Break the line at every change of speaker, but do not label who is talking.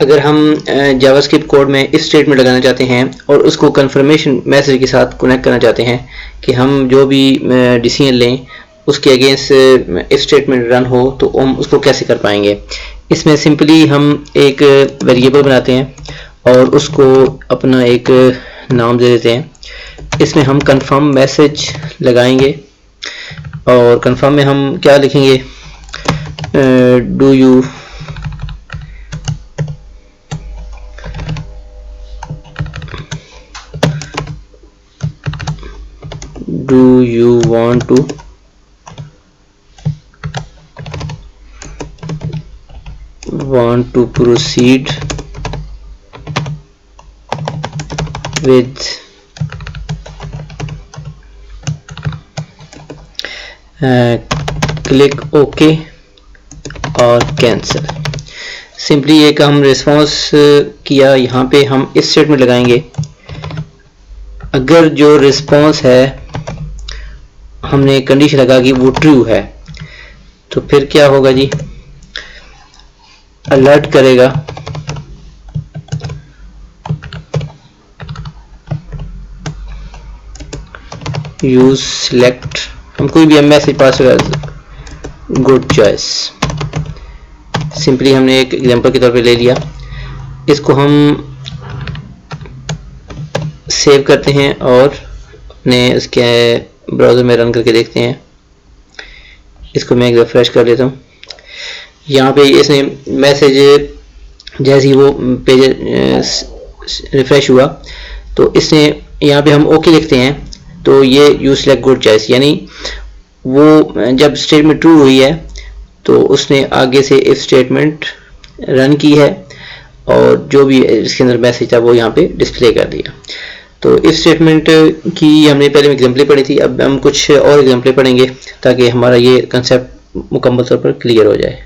अगर हम JavaScript code में इफ स्टेटमेंट लगाना चाहते हैं और उसको कंफर्मेशन मैसेज के साथ कनेक्ट करना चाहते हैं कि हम जो भी डिसीजन लें उसके अगेंस्ट इफ स्टेटमेंट रन हो, तो हम उसको कैसे कर पाएंगे। इसमें सिंपली हम एक वेरिएबल बनाते हैं और उसको अपना एक नाम दे देते हैं। इसमें हम कंफर्म मैसेज लगाएंगे और कंफर्म में हम क्या लिखेंगे, do you want to proceed with click OK और कैंसिल। सिंपली एक हम रिस्पॉन्स किया, यहाँ पे हम इस स्टेटमेंट लगाएंगे। अगर जो रिस्पॉन्स है हमने कंडीशन लगा कि वो ट्रू है, तो फिर क्या होगा जी, अलर्ट करेगा यूज सिलेक्ट, हम कोई भी मैसेज पास करेगा, गुड चॉइस। सिंपली हमने एक एग्जांपल के तौर पे ले लिया। इसको हम सेव करते हैं और अपने उसके ब्राउज़र में रन करके देखते हैं। इसको मैं एक रिफ्रेश कर लेता हूँ। यहाँ पे इसने मैसेज जैसे ही वो पेज रिफ्रेश हुआ तो इसने यहाँ पे हम ओके लिखते हैं, तो ये यूज सिलेक्ट गुड चॉइस, यानी वो जब स्टेटमेंट ट्रू हुई है तो उसने आगे से इफ स्टेटमेंट रन की है और जो भी इसके अंदर मैसेज था वो यहाँ पे डिस्प्ले कर दिया। तो इफ स्टेटमेंट की हमने पहले एग्जाम्पल पढ़ी थी, अब हम कुछ और एग्जाम्पल पढ़ेंगे ताकि हमारा ये कंसेप्ट मुकम्मल तौर पर क्लियर हो जाए।